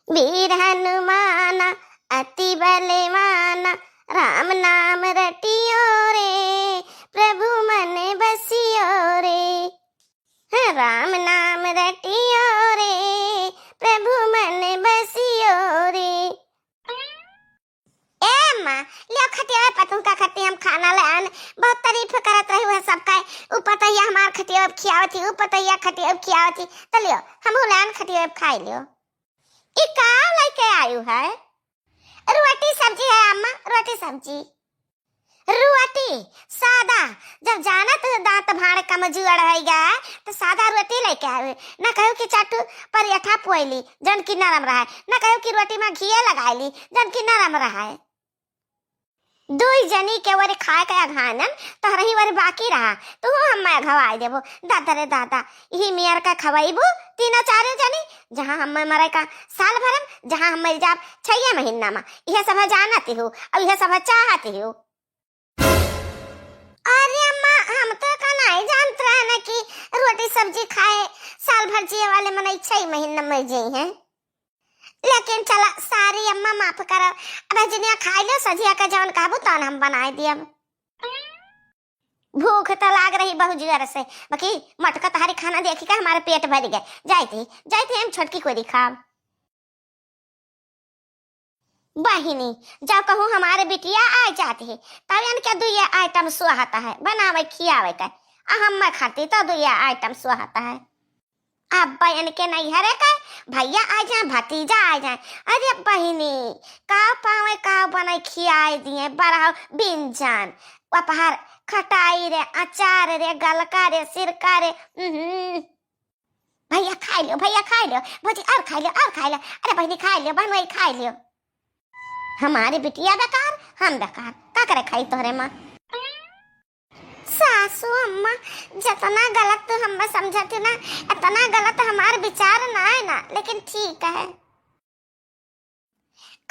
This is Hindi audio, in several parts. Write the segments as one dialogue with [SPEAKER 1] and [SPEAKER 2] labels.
[SPEAKER 1] वीर हनुमान अति बलवान, राम नाम रटियो रे, प्रभु मन बसियो रे। राम नाम रटियो रे, प्रभु मन बसियो रे। ए माँ लियो खटिया पतंग का खट्टी हम खाना लान, बहुत तारीफ करत रही है सबका। ऊपर तैया हमार खटिया खियावती, ऊपर तैया खटिया खियावती। तो लियो हम लान खटिया खाई लियो। ई का लेके आयु है? रोटी सब्जी है अम्मा, रोटी सब्जी। रोटी सादा, जब जाना तो दांत भाड़ का मजुआ रहेगा तो सादा रोटी लेके आवे। ना कहो कि चाटू पर यठा पोइली जन की नरम रहा है, ना कहो कि रोटी में घी लगाईली जन की नरम रहा है। दुई जनी के वरे खाए के अघानन तो रही वरे बाकी रहा तो हम मैं खवाई देबो। दादा रे दादा यही मियार का खवाईबो तीनों चारों जनी, जहां हम मरे का साल भरम, जहां हम मर जाब 6 महीना में। यह सब जानती हो और यह सब चाहती हो। अरे अम्मा हम तो नहीं जानते रहे ना कि रोटी सब्जी खाए साल भर जिए वाले मन 6 महीना मर जाई हैं। लेकिन चला सारी अम्मा माफ करो, अब जनिया खा लो सजिया का जवन कहबो तन हम बनाए दियब। भूख तो लाग रही बहुत जोर से, बाकी मटका तहारी खाना देखी का हमारे पेट भर गए। जाती हम छोटकी कोरी खाब। बहिनी जब कहूँ हमारे बिटिया आ जाती है तब इनके दुइया आइटम सुहाता है बनावे खियावे का, हम मैं खाती तो दुइया आइटम सुहाता है। अब इनके नहीं हरे का भैया आ जाए भतीजा आ जाए, अरे बहिनी का पावे का बनाई खियाए दिए बड़ा बिन जान अपहार खटाई रे अचार रे गलका रे सिरका रे। भैया खा लो भौजी और खा लो अरे बहनी खा लो बहनोई खा लो। हमारी बिटिया बेकार हम बेकार का करे खाई तोहरे माँ। सासू अम्मा जितना गलत तो हम समझती ना इतना गलत हमारे विचार ना है ना, लेकिन ठीक है।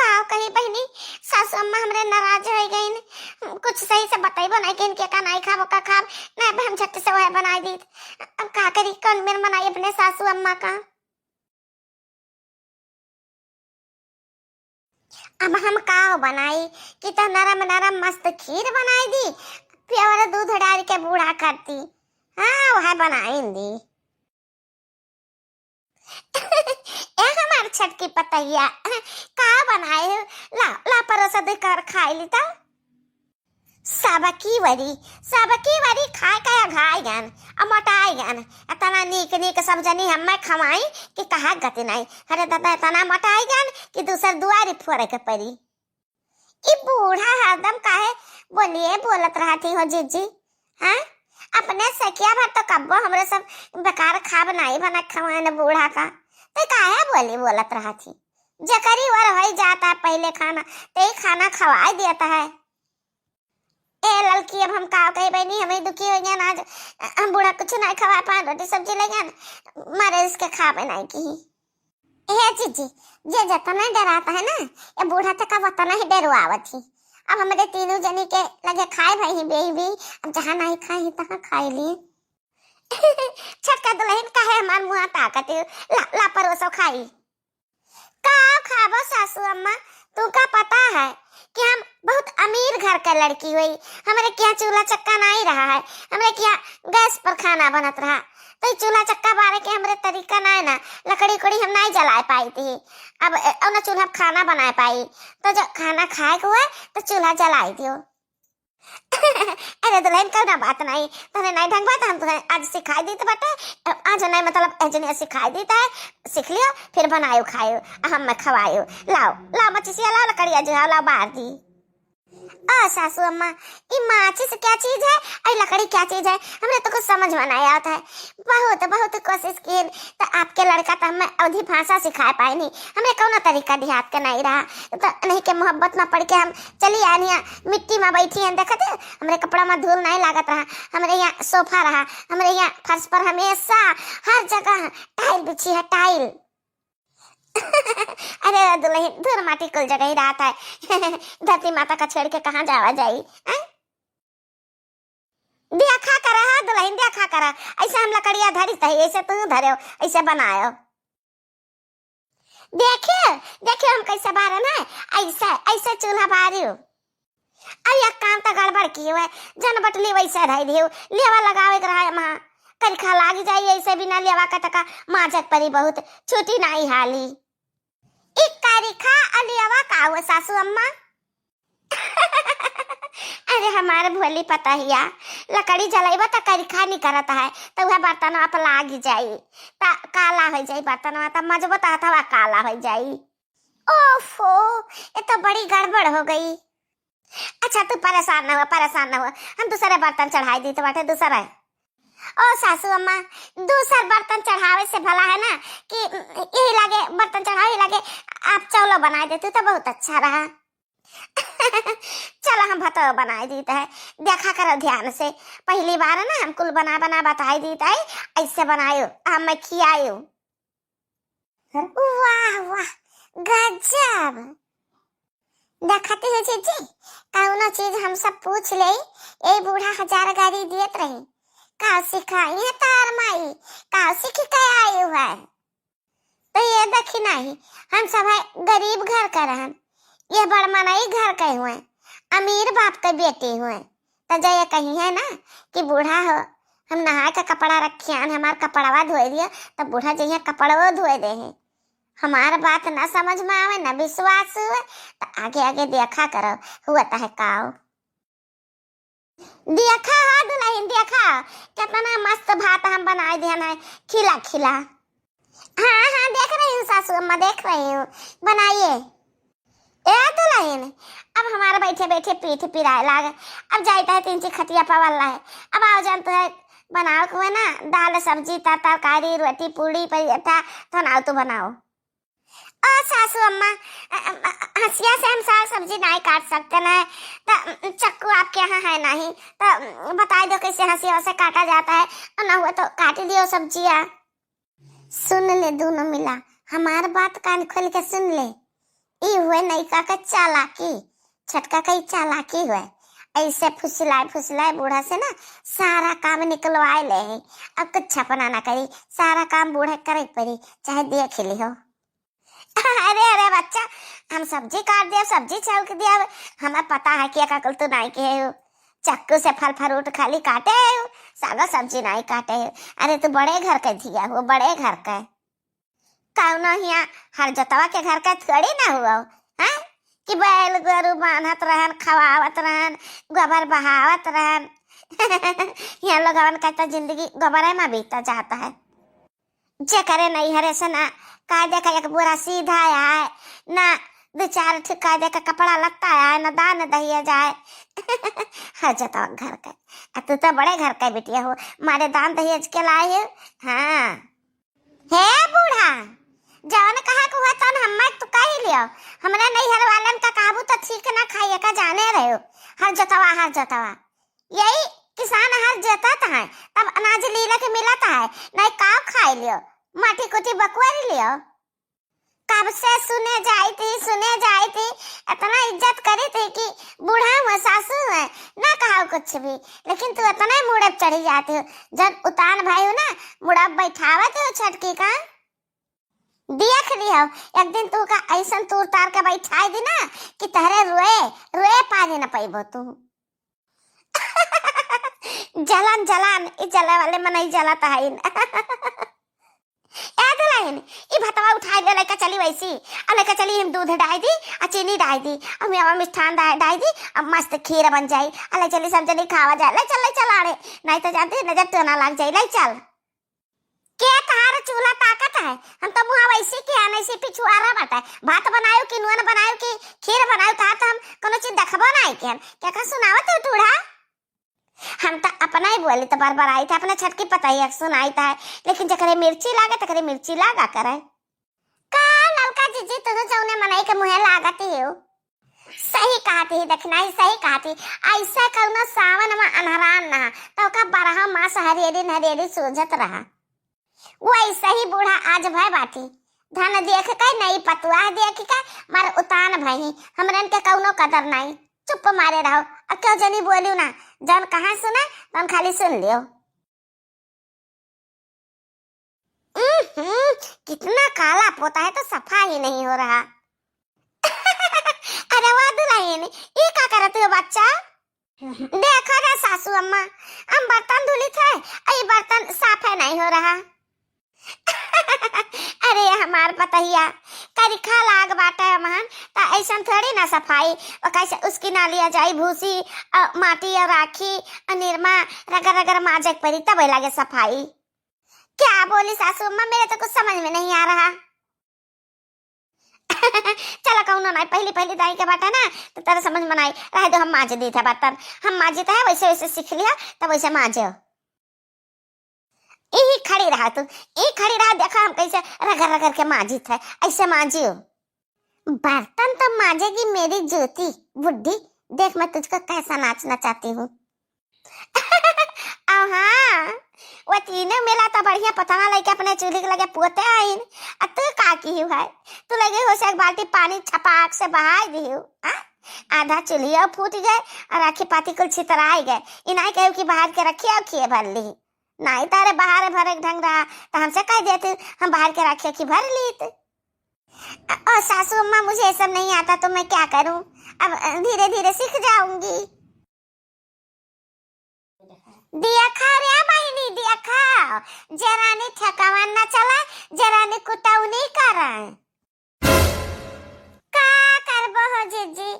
[SPEAKER 1] का कही बहनी सासू अम्मा हमरे नाराज हो गई न, कुछ सही से बताइबो नहीं कि इनके का नहीं खाबो का खाब ना, हम झट से वह बनाई दी। अब का करी कौन मेर बनाई अपने सासू अम्मा का। अब हम का बनाई कि तो नरम नरम मस्त खीर बनाई दी, प्यारा दूध डाल के बूढ़ा करती। हाँ वह बनाई दी। हमार छटकी पतैया का बनाए ला ला परोसा दे कर खाई ली ता। सबकी वरी खाए का घाई गन अब मोटाई गन इतना नीक सब जनी हम मैं खवाई कि कहा गति नहीं। अरे दादा इतना मोटाई गन कि दूसर दुआरी फोड़े के पड़ी। ई बूढ़ा हरदम काहे बोलिए बोलत रहती हो जीजी। हाँ अपने सखिया भर तो कब्बो हमरे सब बेकार खाब नहीं बना खवाने बूढ़ा का, तो काहे बोलत रहती। जकरी वर हो जाता है पहले खाना ते खाना खवाई देता है। ए लड़की अब हम का कही बहनी हमें दुखी हो गया आज, हम बूढ़ा कुछ नहीं खवा पाए रोटी सब्जी ले गया मारे इसके खावे नहीं की। हे जीजी जे जतना डराता है ना ये बूढ़ा तक का वतना ही डरवावत ही। अब हमारे तीनों जनी के लगे खाए भाई बेबी, अब जहाँ नहीं खाए तहाँ खाए लिए। छटका दुल्हन का है हमार मुँह ताकत ला परोसो खाई का खाबो सासू अम्मा। तू का पता है कि हम बहुत अमीर घर का लड़की हुई, हमारे क्या चूल्हा चक्का नहीं रहा है, हमारे क्या गैस पर खाना बनत रहा, तो चूल्हा चक्का बारे के हमारे तरीका नहीं ना, लकड़ी कड़ी हम नहीं जला पाई थी। अब ना चूल्हा खाना बना पाई तो जब खाना खाए को हुआ तो चूल्हा जलाई दियो। अरे दुल्हन का ना बात नहीं तने नहीं ढंग बात हम तुम्हें आज सिखाई दी तो बेटा आज नहीं मतलब एजने सिखाई देता है, सीख लियो फिर बनायो खायो हम मैं खवायो। लाओ मच्छी लाओ लकड़िया जो लाओ बाहर दी। सासू अम्मा ये माचिस क्या चीज है और लकड़ी क्या चीज है हमरे तो कुछ समझ में नहीं आता है। बहुत कोशिश की तो आपके लड़का तो हमें अवधि भाषा सिखा पाए नहीं, हमें कौन तरीका देहात का नहीं रहा तो नहीं के मोहब्बत में पड़ के हम चली आनी मिट्टी में बैठी हैं देखते हमारे कपड़ा में धूल नहीं लागत रहा, हमारे यहाँ सोफा रहा, हमारे यहाँ फर्श पर हमेशा हर जगह टाइल बिछी है टाइल। अरे दुल्हन धूल माटी कुल जगह ही रहता है। धरती माता का छेड़ के कहाँ जावा जाई। देखा करा दुल्हन देखा करा ऐसे हम लकड़िया धरी तही ऐसे तू धरो ऐसे बनायो। देखिए देखियो हम कैसे बारन है, ऐसे ऐसे चूल्हा बारियो। अब एक काम तो गड़बड़ की हुआ, जन बटली वैसे रह दियो, लेवा लगावे के रहा मां करिखा लाग जाई, ऐसे बिना लेवा का टका माजत परी बहुत छुट्टी नहीं हाली। एक करिखा अलियावा का हुआ सासू अम्मा? अरे हमारे भोली पता हिया, लकड़ी जलाइबा त करिखा नहीं करता है, तो वह बर्तन आप लाग जाई, ता काला हो जाई बर्तन, त मजबूत हथवा काला हो जाई। ओफो, ये तो बड़ी गड़बड़ हो गई। अच्छा तू परेशान न हो, परेशान न हो, हम दूसरे बर्तन चढ़ाई दी तो बाटे दूसरा है। ओ सासू अम्मा, दूसरा बर्तन चढ़ावे से भला है ना कि यही लगे बर्तन चढ़ावे लगे आप चौलो बना देते तो बहुत अच्छा रहा। चलो हम भतो बनाई देता है, देखा करो ध्यान से, पहली बार है ना हम कुल बना बना बताई देता है, ऐसे बनायो हम मैं खियायो। वाह वाह गजब। देखती हो जीजी, कौनो चीज हम सब पूछ ले, ए बूढ़ा 1000 गाड़ी दियत रही, का सिखाई है तार माई, का सीख के आई है। तो ये देखी नहीं, हम सब है गरीब घर का रहन, ये बड़मनाई घर के हुए, अमीर बाप के बेटे हुए, तो जो ये कही है ना कि बूढ़ा हो हम नहा के कपड़ा रखियान, हमार कपड़वा धोए दिया, तो बूढ़ा जहिया कपड़वा धोए दे है। हमार बात ना समझ में आवे ना विश्वास हुए, तो आगे आगे देखा करो हुआ है काओ। देखा हा दुल्हन, देखा कितना मस्त भात हम बनाए दिया ना, खिला खिला। हाँ हाँ देख रही हूँ सासू अम्मा, देख रही हूँ, बनाइए। ए दुल्हन, अब हमारा बैठे बैठे पीठ पिराए लागे, अब जाता है 3 खटिया पवल्ला है, अब आओ जान तो है बनाओ को है ना, दाल सब्जी तरकारी रोटी पूड़ी पराठा तो ना तो बनाओ। ओ सासू अम्मा, हंसिया से हम साग सब्जी नहीं काट सकते ना, तो चक्कू आपके यहाँ है नहीं, तो बता दो कैसे हंसिया से काटा जाता है, और ना हुआ तो काट दियो सब्जियाँ। सुन ले दोनों मिला, हमार बात कान खोल के सुन ले, ई हुए नहीं का चालाकी, छटका कई चालाकी हुए, ऐसे फुसलाए फुसलाए बूढ़ा से ना सारा काम निकलवाए ले, अब कुछ छपना ना करी, सारा काम बूढ़ा करे पड़ी, चाहे देख ली हो। अरे अरे बच्चा, हम सब्जी काट दिया, सब्जी छौंक दिया, हमें पता है कि अकल तो नहीं के हो, चक्कू से फल फ्रूट खाली काटे हो, सागा सब्जी नहीं काटे हो। अरे तू बड़े घर के दिया हो, बड़े घर का कौनो हिया हर जोतवा के घर का थोड़ी ना हुआ है कि बैल गोरू बांधत रहन, खवावत रहन, गोबर बहावत रहन। यहाँ लोगवन का तो जिंदगी गोबर में बीता जाता है, जे करे नहीं हरे से ना कायदे का एक बुरा सीधा आए, ना 2-4 ठीक कायदे का कपड़ा लगता है, ना दान दहिया जाए। हर जोतवा घर का, तू तो बड़े घर का बिटिया हो, मारे दान दहेज के लाए हो। हाँ हे बूढ़ा, जवन कहा को हुआ तन हम तो कह लियो, हमरा नहीं हर वालन का काबू तो ठीक ना खाइए का जाने रहे हो। हर जोतवा यही किसान हर जोतता है, तब अनाज लीला के मिलता है, नहीं काव खाई लियो, माटी कुटी बकवारी लियो। कब से सुने जाई थी, इतना इज्जत करी थी कि बूढ़ा हुआ सासू है ना कहा कुछ भी, लेकिन तू इतना मुड़े चढ़ी जाती हो, जब उतान भाई हो ना मुड़ा बैठावत हो छटकी का, देख लियो एक दिन तू का ऐसा तूर तार के बैठाई दी ना कि तहरे रोए पानी न पाइबो तू। जलन ई जले वाले मन नहीं जलता है। ए दुल्हन, ई भतवा उठाई ले लेके चली वैसी, अब लेके चली हम दूध डाल दी, आ चीनी डाल दी, अब मेवा मिष्ठान डाल दी, अब मस्त खीर बन जाई, अले चली सब जनी खावा जाए, ले चल आड़े, नहीं तो जानती नजर तो ना लग जाई, ले चल। क्या तार चूल्हा ताकत है, हम तो मुहा वैसी के आने से पिछुआरा बाटा, भात बनायो कि नुन बनायो कि खीर बनायो, ता तो हम कोनो चीज देखबो नहीं के, क्या का सुनावत हो टूढ़ा। हम तो अपना ही बोली तो बार आई था, अपने छटकी पता ही सुनाई था, लेकिन जकरे मिर्ची लागे तकरे मिर्ची लागा करे का ललका जीजी तो जौने मनाई के मुहे लागती हो। सही कहती है, देखना ही सही कहती, ऐसा कौनो सावन में अनहरान ना तो का 12 मास हरियरी सूझत रहा, वैसे ही बूढ़ा आज भाई बाटी धन देख के नहीं पतुआ देख के मार उतान भाई, हमरन के कौनो कदर नहीं, चुप मारे रहो, अब क्यों जनी बोलियो ना, जन कहाँ सुना तन खाली सुन लियो। कितना काला पोता है तो सफा ही नहीं हो रहा। अरे वाह दुल्हन, ये क्या करते हो बच्चा? देखो रे सासू अम्मा, हम बर्तन धुली थे, ये बर्तन साफ है नहीं हो रहा। अरे हमार पतहिया करिखा लाग बाटा है महान, ता ऐसा थोड़ी ना सफाई और कैसे उसकी ना लिया जाए भूसी माटी और राखी और निरमा रगड़ रगड़ माजक पड़ी तब लगे सफाई। क्या बोली सासू अम्मा, मेरे तो कुछ समझ में नहीं आ रहा। चलो कहूँ ना पहली पहली दाई के बाटा ना तो तेरा समझ में आई रहे दो, हम माज दी थे बर्तन, हम माजे है वैसे वैसे सीख लिया तब वैसे माजे। यही खड़ी रहा तू, यही खड़ी रहा, देखा हम कैसे रगड़ रगड़ के माजी थे, ऐसे माजियो। बर्तन तो माजेगी मेरी ज्योति बुद्धि, देख मैं तुझको कैसा नाचना चाहती हूँ। हाँ वो तीनों मिला तो बढ़िया पता लगे अपने चूल्हे के लगे पोते आइन। तू का की है, तू लगे हो से एक बाल्टी पानी छपाक से बहा दी हो, आधा चूल्हा फूट गए और आखी पाती कुल छितराई गए। इनाई कहो कि बाहर के रखिए और खिए भर ली, नहीं तारे बाहर भरे ढंग रहा तो हमसे कह देते हम बाहर के रखे कि भर ली। और सासू अम्मा मुझे ये सब नहीं आता तो मैं क्या करूं, अब धीरे धीरे सीख जाऊंगी। दिया खा रे बहनी, दिया खा, जरा ने ठकावन ना चला, जरा ने कुटाऊ नहीं करा। का करबो हो जीजी,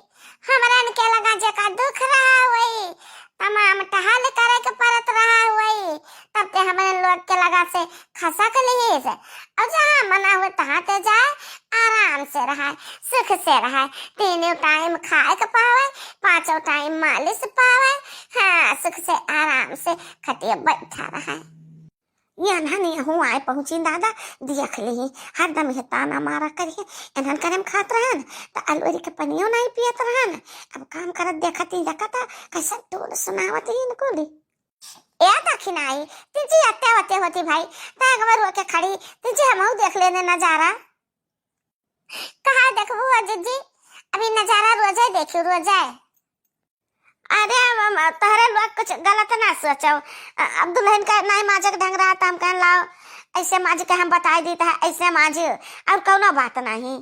[SPEAKER 1] हमरा ने के लगा जका दुख रहा वही तमाम टहाल करे के परत रहा वही, तब ते हमारे लोग के लगा से खसा के लिए से अब जहाँ मना हुए तहाँ ते जाए, आराम से रहा, सुख से रहा, तीनों टाइम खाए के पावे, पांचों टाइम मालिश पावे, हाँ सुख से आराम से खटिया बैठा रहा। यहाँ नहीं हूँ आए पहुँची दादा, देख ली हरदम ये ताना मारा करिए, इन्हन करम खात रहन तो अलवरी के पनियों नहीं पियत रहन। अब काम करत देखती देखता कैसा टोल सुनावत इनको ली। ए दखिनाई तुझी अत्ते वत्ते होती भाई, तागवर होके खड़ी तुझे हमहू देख लेने नजारा। कहाँ देखबू अजीजी, अभी नजारा रोजे देखी रोजे। अरे तहरे लोग कुछ गलत ना सोचो, अब दुल्हन का नहीं माजक ढंग रहा तो हम कह लाओ ऐसे माज के हम बता दी था ऐसे माज, अब कौन बात नहीं।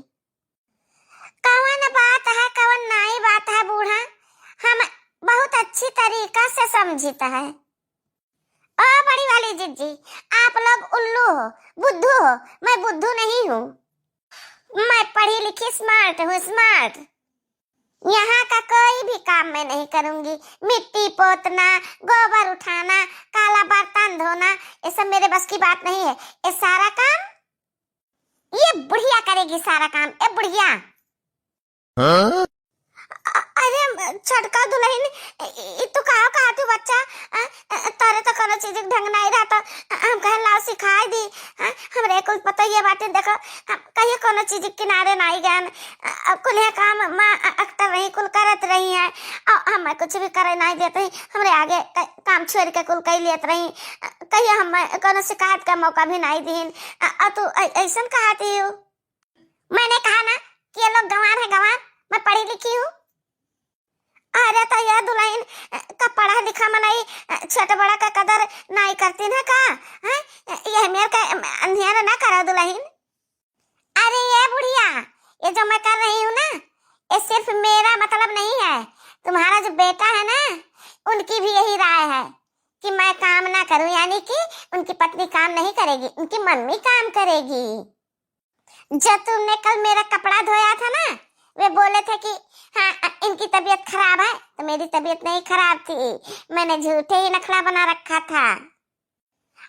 [SPEAKER 1] कौन बात है कौन नहीं बात है बूढ़ा, हम बहुत अच्छी तरीका से समझता है। ओ बड़ी वाली जीजी, आप लोग उल्लू हो बुद्धू हो, मैं बुद्धू नहीं हूँ, मैं पढ़ी लिखी स्मार्ट हूँ स्मार्ट। यहाँ का कोई भी काम मैं नहीं करूंगी, मिट्टी पोतना, गोबर उठाना, काला बर्तन धोना, ये सब मेरे बस की बात नहीं है। ये सारा काम ये बुढ़िया करेगी, सारा काम ये बुढ़िया। हाँ? अरे छटका दुल्हन तू कहा तू बच्चा, तारे तो कोनो चीज ढंग नहीं रहा तो हम कह लाओ सिखाई दी, हमरे कुल पता ये बातें देखो कहिए कोनो चीज किनारे नहीं गए, कुल है काम माँ अक्टर रही कुल करत रही है और हम कुछ भी करे नहीं देते, हमरे आगे काम छोड़ के कुल कही लेत रही, कहिए हम कोनो शिकायत का मौका भी नहीं दीन। तू ऐसा कहती हो, मैंने कहा ना कि ये लोग गंवार है गंवार, मैं पढ़ी लिखी हूँ। अरे तो यह दुल्हन का पढ़ा लिखा मनाई छोटा बड़ा का कदर नहीं करती ना का, यह मेरे का अंधियारा ना करो दुल्हन। अरे ये बुढ़िया, ये जो मैं कर रही हूँ ना ये सिर्फ मेरा मतलब नहीं है, तुम्हारा जो बेटा है ना उनकी भी यही राय है कि मैं काम ना करूँ, यानी कि उनकी पत्नी काम नहीं करेगी, उनकी मम्मी काम करेगी। जब तुमने कल मेरा कपड़ा धोया था ना, वे बोले थे कि हाँ इनकी तबीयत खराब है, तो मेरी तबीयत नहीं खराब थी, मैंने झूठे ही नखरा बना रखा था।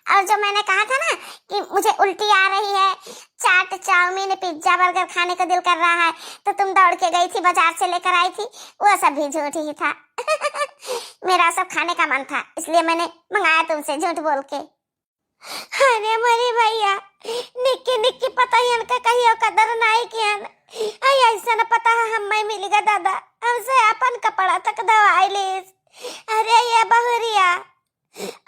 [SPEAKER 1] और जो मैंने कहा था ना कि मुझे उल्टी आ रही है, चाट चाउमीन पिज्जा बर्गर खाने का दिल कर रहा है, तो तुम दौड़ के गई थी बाजार से लेकर आई थी, वो सब भी झूठ ही था। मेरा सब खाने का मन था इसलिए मैंने मंगाया तुमसे झूठ बोल के। अरे मरी भैया, निक्की निक्की पता ही इनका कहियो कदर नहीं किया, ऐसा न पता है हम मैं मिलेगा दादा हमसे अपन कपड़ा तक दवाई ले। अरे ये बहुरिया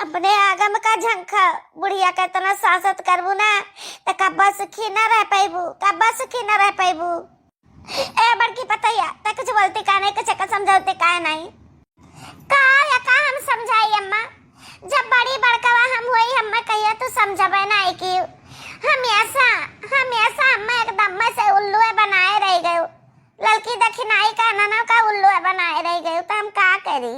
[SPEAKER 1] अपने आगम का झंखा बुढ़िया का इतना सासत करबू ना तो कब्बा सुखी न रह पाइबू, कब्बा सुखी न रह पाइबू। ए बड़की पतैया ते कुछ बोलते का नहीं, कुछ का समझाते का नहीं, का या का हम समझाई अम्मा, जब बड़ी बड़कवा हम हुई हम कहिया तो समझबे नहीं कि हमेशा हमेशा मैं एकदम से उल्लू बनाए रह गए। लड़की दखिनाई का नना का उल्लू बनाए रह गए तो हम का करी।